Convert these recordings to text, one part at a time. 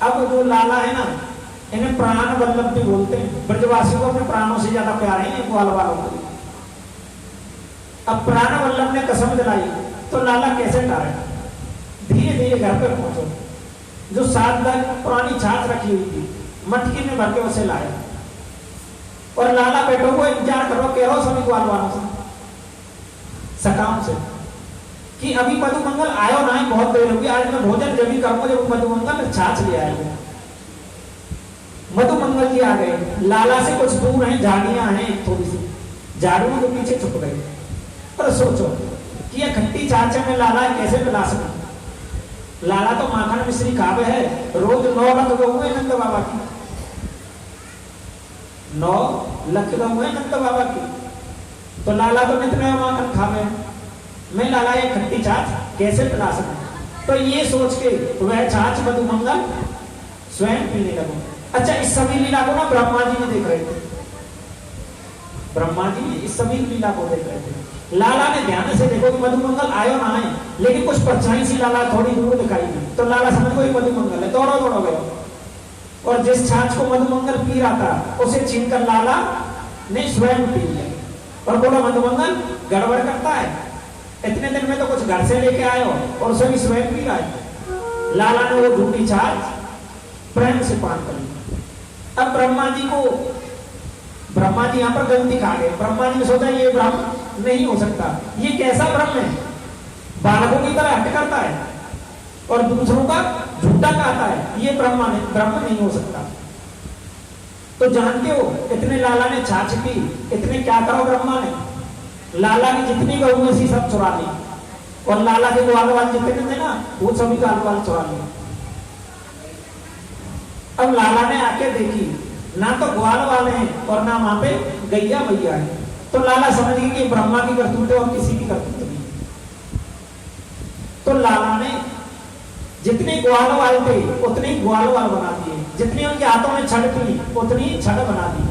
अब जो लाला है ना, इन्हें प्राण वल्लभ भी बोलते हैं। ब्रजवासियों को अपने प्राणों से ज्यादा प्यार है ग्वाल वालों को। अब प्राण वल्लभ ने कसम दिलाई तो लाला कैसे टारे? धीरे धीरे घर पे पहुंचो, जो 7 दिन पुरानी छाछ रखी हुई थी मटकी में भर के उसे लाए, और लाला बेटों को इंतजार करो, कह रहा सभी ग्वाल वालों से सकाम से कि अभी मधुमंगल आयो ना, बहुत देर होगी, आज मैं भोजन जब भी करूंगा जब मधुमंगल छाछ ले आएगा। मधुमंगल जी आ गए, लाला से कुछ दूर है, झाड़ियां हैं थोड़ी सी, झाड़ियों के पीछे छुप गए। पर सोचो कि यह खट्टी छाछ में लाला कैसे मिला सकते? लाला तो माखन मिश्री खावे है, रोज 9 लाख गऊ नंद बाबा की, 9 लाख गऊ नंद बाबा की, तो लाला तो नित नया माखन खावे, मैं लाला ये खट्टी छाछ कैसे पिला सकूं? तो ये सोच के वह छाछ मधुमंगल स्वयं पीने लगो। अच्छा, इस सभी लीला को ना ब्रह्मा जी ने देख रहे थे, ब्रह्मा जी इस सभी लीला को देख रहे थे। लाला ने ध्यान से देखो कि मधुमंगल आयो ना आए, लेकिन कुछ परछाई सी लाला थोड़ी दूर दिखाई दी, तो लाला समझ गई मधुमंगल है, दौड़ो दौड़ो गए, और जिस छाछ को मधुमंगल पी रहा था उसे छीनकर लाला ने स्वयं पी लिया, और बोला मधुमंगल गड़बड़ करता है, इतने दिन में तो कुछ घर से लेके आए हो और उसे भी स्वयं पी रहा है। लाला ने वो झूठी छाछ प्रेम से पान कर लिया। अब ब्रह्मा जी यहाँ पर गलती खा गए। ब्रह्मा जी ने सोचा ये ब्रह्म नहीं हो सकता, ये कैसा ब्रह्म है, बालकों की तरह हट करता है और दूसरों का झूठा कहता है, ये ब्रह्म नहीं हो सकता। तो जानते हो इतने लाला ने छाछ पी, इतने क्या करो ब्रह्मा ने, लाला की जितनी गऊ थी सब चुरा ली, और लाला के ग्वाल वाल जितने थे ना वो सभी ग्वाल वाल चुरा लिए। अब लाला ने आके देखी, ना तो ग्वाल वाले हैं और ना वहां पे गैया मैया है, तो लाला समझ गई कि ब्रह्मा की करतूत है और किसी की करतूत नहीं। तो लाला ने जितने ग्वाल वाल थे उतने ग्वाल वाल बना दिए, जितनी उनके हाथों में छड़ थी उतनी छड़ बना दी,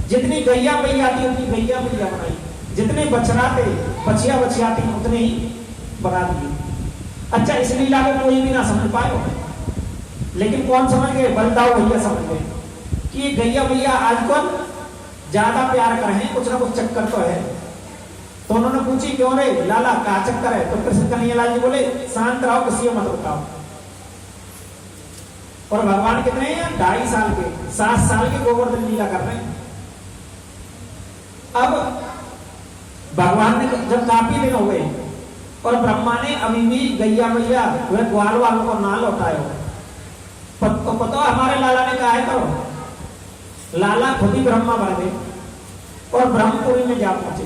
जितनी गैया मैया थी उतनी गैया मैया बनाई, जितने बछड़ा थे बछिया थी उतने ही बना दिए। अच्छा, इस लीला को कोई भी ना समझ पाए, लेकिन कौन समझ गए? बलदाऊ भैया समझ गए कि ये गैया भैया आजकल ज्यादा प्यार कर हैं, कुछ ना कुछ चक्कर तो है। तो उन्होंने पूछी क्यों रे लाला क्या चक्कर है? तो कृष्ण कन्हैयालाल जी बोले शांत रहो, किसी को मत बताओ। और भगवान कितने हैं? 2.5 साल के, 7 साल के गोवर्धन लीला कर रहे हैं। अब भगवान ने जब काफी दिन हो गए और ब्रह्मा ने अभी भी गैया मैया वह ग्वाल वालों को ना लौटाए, तो पता हमारे लाला ने कहा है करो, लाला खुद ही ब्रह्मा बन गए और ब्रह्मपुरी में जा पहुंचे।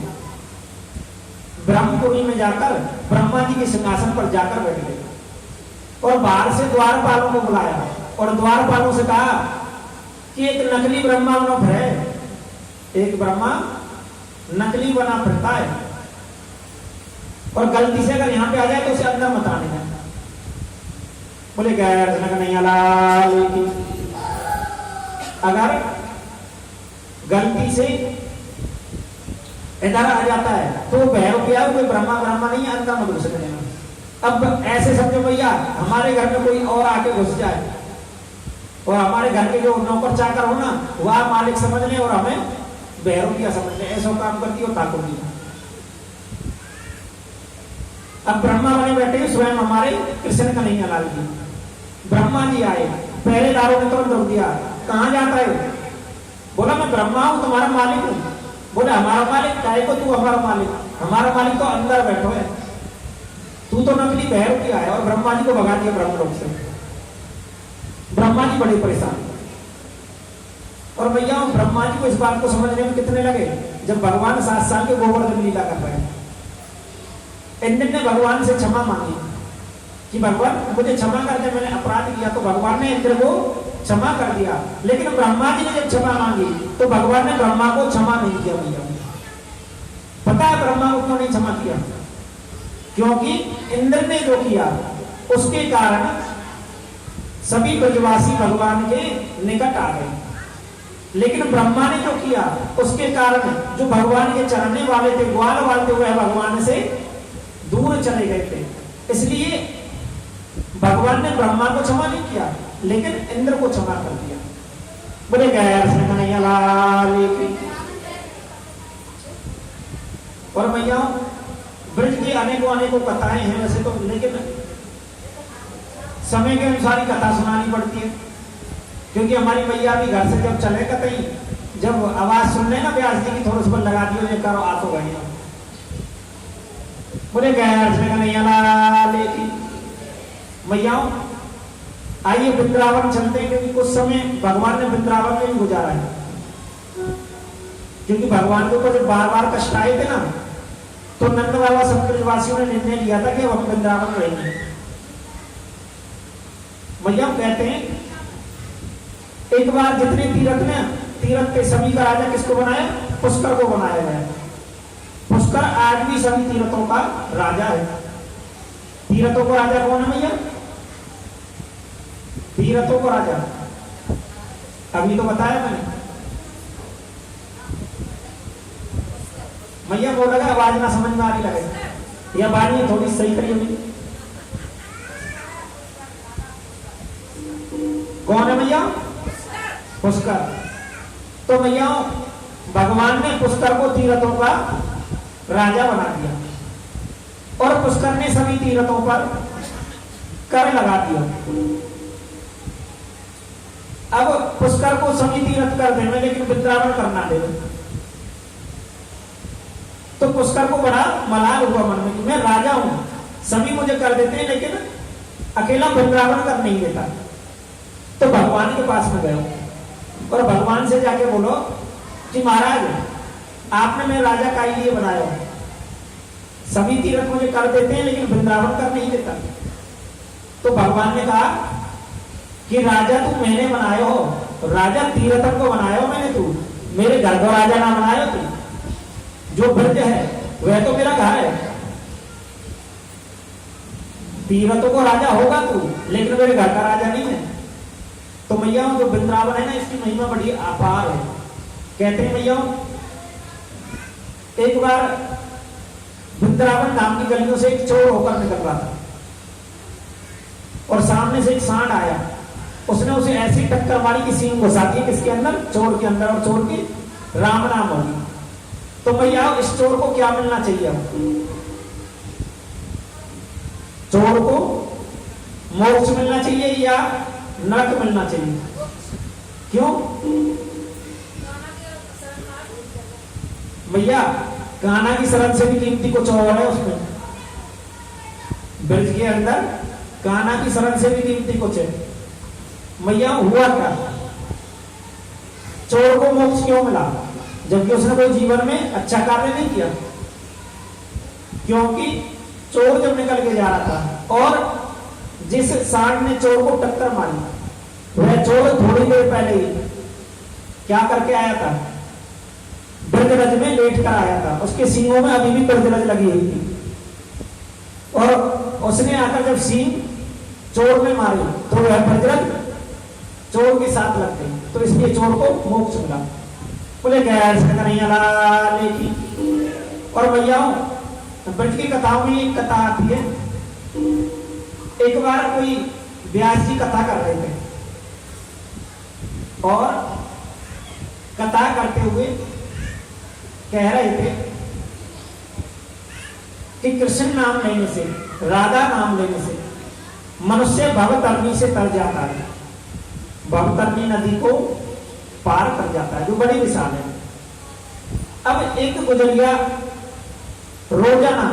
ब्रह्मपुरी में जाकर ब्रह्मा जी के सिंहासन पर जाकर बैठ गए और बाहर से द्वारपालों को बुलाया और द्वारपालों से कहा कि एक नकली ब्रह्मा बना है, एक ब्रह्मा नकली बना फिरता है, और गलती से अगर यहाँ पे आ जाए तो उसे अंदर मत आने देना। बोले गैर कन्हैयालाल की, अगर गलती से इधर आ जाता है तो भैरव क्या कोई ब्रह्मा नहीं है, अंदर मत घुस देना। अब ऐसे समझो भैया हमारे घर में कोई और आके घुस जाए और हमारे घर के जो नौकर चाकर हो ना वह मालिक समझ ले और हमें भैरव किया समझ ले, ऐसा काम करती हो ताको नहीं। अब ब्रह्मा बने बैठे स्वयं हमारे कृष्ण कन्हैयालाल जी। ब्रह्मा जी आए, पहरेदारों ने तुरंत रोक दिया, कहां जाता है? बोला मैं ब्रह्मा हूं, तुम्हारा मालिक हूं। बोले हमारा मालिक काय को तू हमारा मालिक? हमारा मालिक तो अंदर बैठो है, तू तो नकली भैरव किया है। और ब्रह्मा जी को भगा दिया ब्रह्मलोक से। ब्रह्मा जी बड़े परेशान। और भैया ब्रह्मा जी को इस बात को समझने में कितने लगे जब भगवान 7 साल के गोवर्धन लीला कर रहे हैं। इंद्र ने भगवान से क्षमा मांगी कि भगवान मुझे क्षमा कर दे, मैंने अपराध किया। तो भगवान ने इंद्र को क्षमा कर दिया, लेकिन ब्रह्मा जी ने जब क्षमा मांगी तो भगवान ने ब्रह्मा को क्षमा नहीं किया। भैया पता है ब्रह्मा को क्यों नहीं क्षमा किया? क्योंकि इंद्र ने जो किया उसके कारण सभी ब्रजवासी भगवान के निकट आ गए, लेकिन ब्रह्मा ने जो किया उसके कारण जो भगवान के चढ़ने वाले थे, ग्वाल वाले थे, वह भगवान से दूर चले गए थे। इसलिए भगवान भगवान ने ब्रह्मा को क्षमा नहीं किया, लेकिन इंद्र को क्षमा कर दिया। बोले गैर से कन्हैया लाल की। और भैया ब्रज की अनेकों अनेकों कथाएं हैं वैसे तो, लेकिन समय के अनुसार ही कथा सुनानी पड़ती है, क्योंकि हमारी मैया भी घर से जब चले कतई, जब आवाज सुन ले ना व्यास जी की, थोड़ा सा लगा दियो ये करो आ तो गई। बोले गैर से कन्हैया लाल की। मैयाओं आइए वृंदावन चलते हैं, क्योंकि कुछ समय भगवान ने वृंदावन में ही गुजारा है, क्योंकि भगवान के ऊपर जब बार बार कष्ट आए थे ना, तो नंद बाबा सब ब्रजवासियों ने निर्णय लिया था कि हम वृंदावन रहेंगे। मैया कहते हैं एक बार जितने तीर्थ में, तीर्थ के सभी का राजा किसको बनाया? पुष्कर को बनाया गया। पुष्कर आज भी सभी तीर्थों का राजा है। तीर्थों को राजा कौन है भैया? तीर्थों को राजा अभी तो बताया मैंने। मैया बोल लगा आवाज ना समझ में आ रही लगे, यह बाणी थोड़ी सही करिए नहीं। कौन है भैया? पुष्कर। तो भैया भगवान ने पुष्कर को तीर्थों का राजा बना दिया, और पुष्कर ने सभी तीर्थों पर कर लगा दिया। अब पुष्कर को सभी तीर्थ कर देना, लेकिन वृंदावन करना दे। तो पुष्कर को बड़ा मलाल हुआ मन में कि मैं राजा हूं, सभी मुझे कर देते हैं, लेकिन अकेला वृंदावन कर नहीं देता। तो भगवान के पास में गए और भगवान से जाके बोलो कि महाराज आपने मेरे राजा का लिए बनाया, सभी तीर्थ मुझे कर देते हैं, लेकिन वृंदावन कर नहीं देता। तो भगवान ने कहा कि राजा तू मैंने बनाया हो, राजा तीर्थन को बनाया हो मैंने, तू मेरे घर को राजा ना बनाया तू। जो ब्रज है वह तो मेरा घर है, तीर्थों को राजा होगा तू, लेकिन मेरे घर का राजा नहीं है। तो मैया जो वृंदावन है ना, इसकी महिमा बड़ी अपार है। कहते हैं मैया एक बार वृंदावन नाम की गलियों से एक चोर होकर निकल रहा था, और सामने से एक सांड आया, उसने उसे ऐसी टक्कर मारी कि सींग घुसा दी किसके अंदर? चोर के अंदर, और चोर की राम नाम होगी। तो भैया इस चोर को क्या मिलना चाहिए? चोर को मोक्ष मिलना चाहिए या नरक मिलना चाहिए? क्यों भैया? कान्हा की शरण से भी कीमती कुछ और है उसमें, ब्रज के अंदर कान्हा की शरण से भी कीमती कुछ है। मैया हुआ क्या? चोर को मोक्ष क्यों मिला, जबकि उसने कोई जीवन में अच्छा कार्य नहीं किया? क्योंकि चोर जब निकल के जा रहा था, और जिस सांड ने चोर को टक्कर मारी, वह चोर थोड़ी देर पहले ही क्या करके आया था? ब्रजरज में लेट कर आया था, उसके सींगों में अभी भी ब्रजरज लगी हुई थी, और उसने आकर जब सींग चोर में मारी तो वह ब्रजरज चोर के साथ लग गई। तो इसलिए चोर को मोक्ष मिला। बोले गैर से कन्हैया लाल की। और भैया ब्रज की कथाओं में एक कथा आती है, एक बार कोई व्यास जी कथा कर रहे थे, और कथा करते हुए कह रहे थे कि कृष्ण नाम लेने से, राधा नाम लेने से मनुष्य भवतरणी से तर जाता है, भवतरणी नदी को पार कर जाता है, जो बड़ी विशाल है। अब एक गुजरिया रोजाना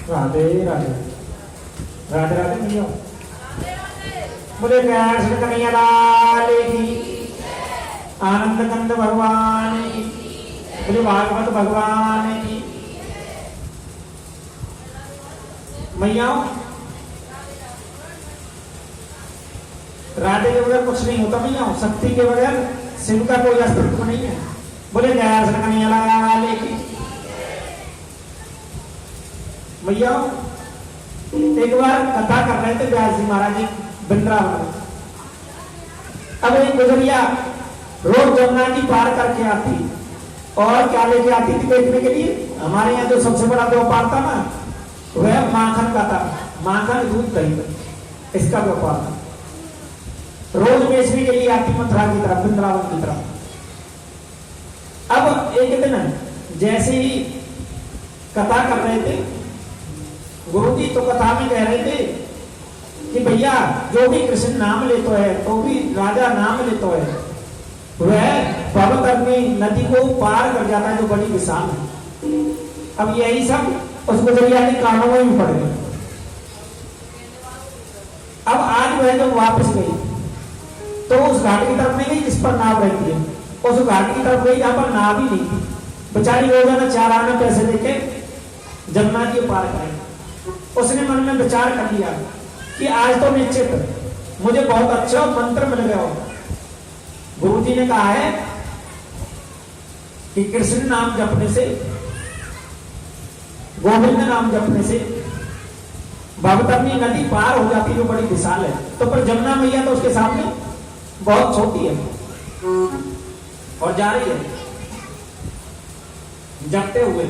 राधे राधे राधे राधे भैया बोले प्यार से कन्हैया लाल की आनंद कंद भगवान की बोले भागवत भगवान की मैया राधे के बगैर कुछ नहीं होता भैया शक्ति के बगैर शिव का कोई अस्तित्व नहीं है बोले प्यार से कन्हैया लाल की भैया एक बार कथा कर रहे थे व्यास जी महाराज जी वृंदावन। अब एक गुजरिया रोज जमुना जी पार करके आती और क्या लेके आती थी देखने के लिए हमारे यहाँ जो सबसे बड़ा व्यापार था ना वह माखन का था। माखन दूध दही इसका व्यापार था। रोज बेचने के लिए आती मथुरा की तरफ वृंदावन की तरफ। अब एक दिन जैसे ही कथा कर रहे थे गुरुजी तो कथा में कह रहे थे कि भैया जो भी कृष्ण नाम लेतो है तो भी राजा नाम लेतो है वह भवतरणी नदी को पार कर जाता है जो बड़ी विशाल है। अब यही सब उस गुजरिया के कानों में पड़ गए। अब आज वह जब वापस गई तो उस घाट की तरफ नहीं गई जिस पर नाव रहती है उस घाट की तरफ गई जहां पर नाव ही नहीं थी। बेचारी रोजाना 4 आना पैसे देके जमुना जी पार करें। उसने मन में विचार कर लिया कि आज तो निश्चित मुझे बहुत अच्छा मंत्र मिल गया हो। गुरुजी ने कहा है कि कृष्ण नाम जपने से गोविंद नाम जपने से भवतरणी नदी पार हो जाती जो बड़ी विशाल है। तो पर जमुना मैया तो उसके सामने बहुत छोटी है और जा रही है जपते हुए।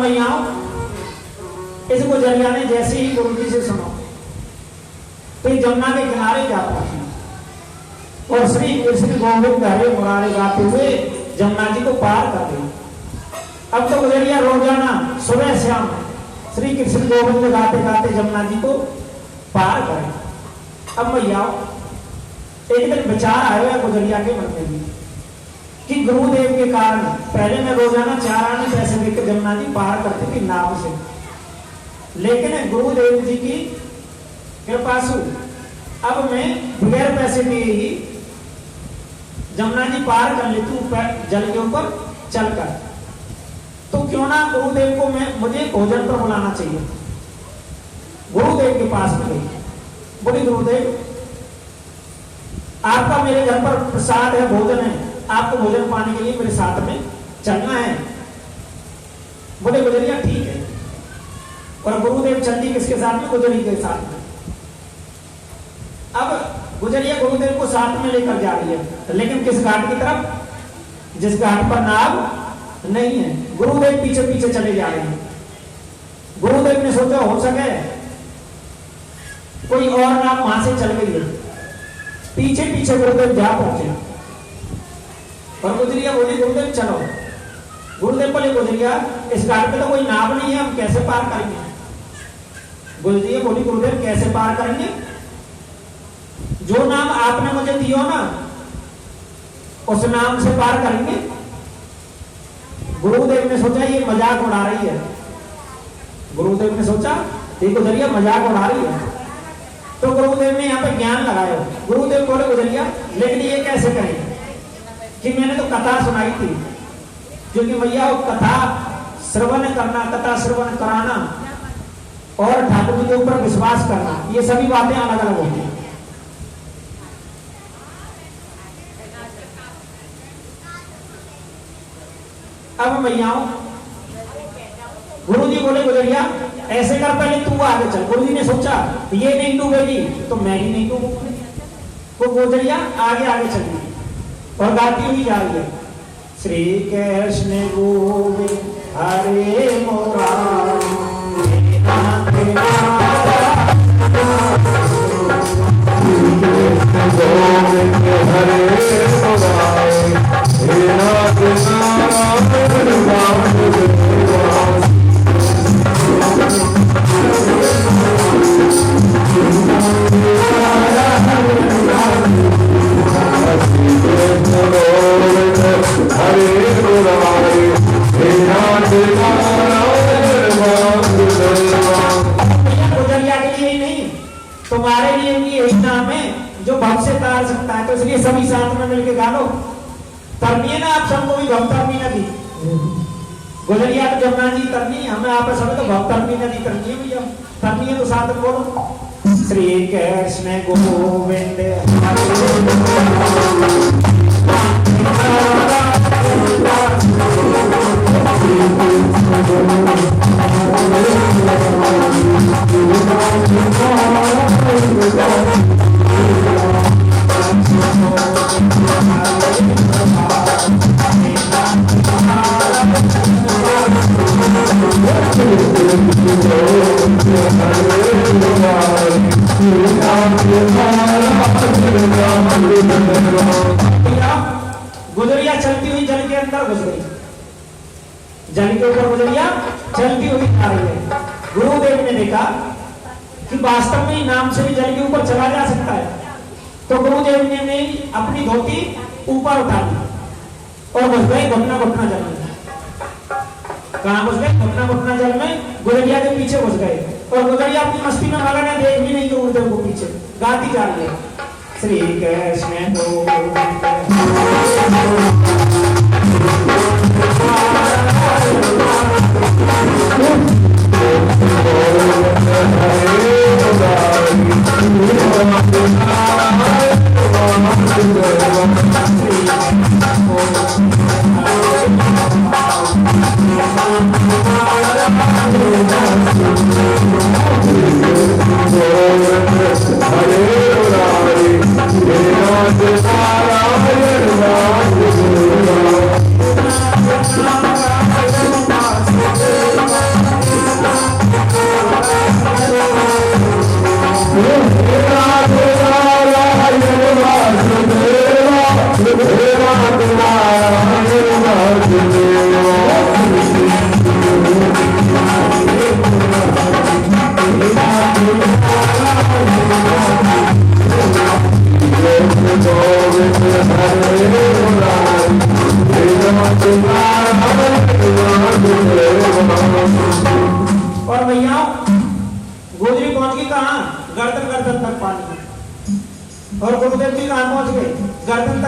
मैया इस गुजरिया ने जैसे ही गुरु जी से सुना तो जमुना के किनारे जा पहुंची और श्री कृष्ण गोविंद हरे मुरारे गाते हुए जमुना जी को पार कर गई। अब तो गुजरिया रोजाना सुबह शाम श्री कृष्ण गोविंद गाते गाते जमुना जी को पार करें। अब भैया एक दिन विचार आया गुजरिया के मन में भी कि गुरुदेव के कारण पहले मैं रोजाना 4 आने पैसे देकर जमुना जी पार करते थी नाव से, लेकिन गुरुदेव जी की कृपा से अब मैं बगैर पैसे दिए ही जमुना जी पार कर लेती हूँ जल के ऊपर चलकर। तो क्यों ना गुरुदेव को मुझे भोजन पर बुलाना चाहिए। गुरुदेव के पास में गई, बोली गुरुदेव आपका मेरे घर पर प्रसाद है, भोजन है, आपको भोजन पाने के लिए मेरे साथ में चलना है। बोले गुजरिया ठीक है। और गुरुदेव चलती किसके साथ में? गुजरी के साथ में। अब गुजरिया गुरुदेव को साथ में लेकर जा रही है, लेकिन किस घाट की तरफ? जिस घाट पर नाव नहीं है। गुरुदेव पीछे पीछे चले जा रहे हैं। गुरुदेव ने सोचा हो सके कोई और नाव वहां से चल गई है। पीछे पीछे गुरुदेव जा पहुंचे और गुजरिया बोली गुरुदेव चलो। गुरुदेव बोले गुजरिया इस घाट पे तो कोई नाव नहीं है, हम कैसे पार करेंगे? गुजरिया बोली गुरुदेव कैसे पार करेंगे? जो नाम आपने मुझे दियो ना उस नाम से पार करेंगे। गुरुदेव ने सोचा ये मजाक उड़ा रही है। गुरुदेव ने सोचा ये गुजरिया मजाक उड़ा रही है, तो गुरुदेव ने यहाँ पे ज्ञान लगाया। गुरुदेव बोले गुजरिया लेकिन ये कैसे करें कि मैंने तो कथा सुनाई थी, क्योंकि भैया वो कथा श्रवण करना, कथा श्रवण कराना और ठाकुर जी के ऊपर विश्वास करना, ये सभी बातें अलग अलग होती हैं। अब भैयाओं गुरु जी बोले गुजरिया ऐसे कर, पहले तू आगे चल। गुरु जी ने सोचा ये नहीं डूबेगी तो मैं ही नहीं डूबूंगा। वो गुजरिया आगे आगे चल रही और गाती हुई जा रही है, श्री कृष्ण गोविंद हरे मुरारी तुम्हारे लिए भी यही नाम है जो भक्त से तार सकता है, तो इसलिए सभी साथ में मिलकर गा लो। तरनी है ना आप सबको भी भक्त तरनी नदी। गुजरिया तो जमुना जी तरनी, हमें आपस में तो भक्त तरनी नदी तरनी है भैया। तरनी है तो साथ में बोलो श्री कृष्ण गोविंद गुजरिया चलती हुई जल के अंदर घुस गई। जल के ऊपर गुजरिया चलती हुई आ रही है। गुरुदेव ने देखा कि वास्तव में नाम से भी जल के ऊपर चला जा सकता है, तो गुरुदेव ने अपनी धोती ऊपर उठा ली और घुस गए घुटना घुटना जल में। कहां घुस गए? घुटना घुटना जल में। गुजरिया के पीछे घुस गए और गुजरिया अपनी मस्ती में मगन है, देख भी नहीं गुरुदेव को पीछे गाती जा रही है श्री कृष्ण गोविंद और भैया गोदरी पहुंच गई कहाँ? गर्दन गर्दन तक पानी। और गुरुदेव जी कहाँ पहुंच गए? गर्दन तक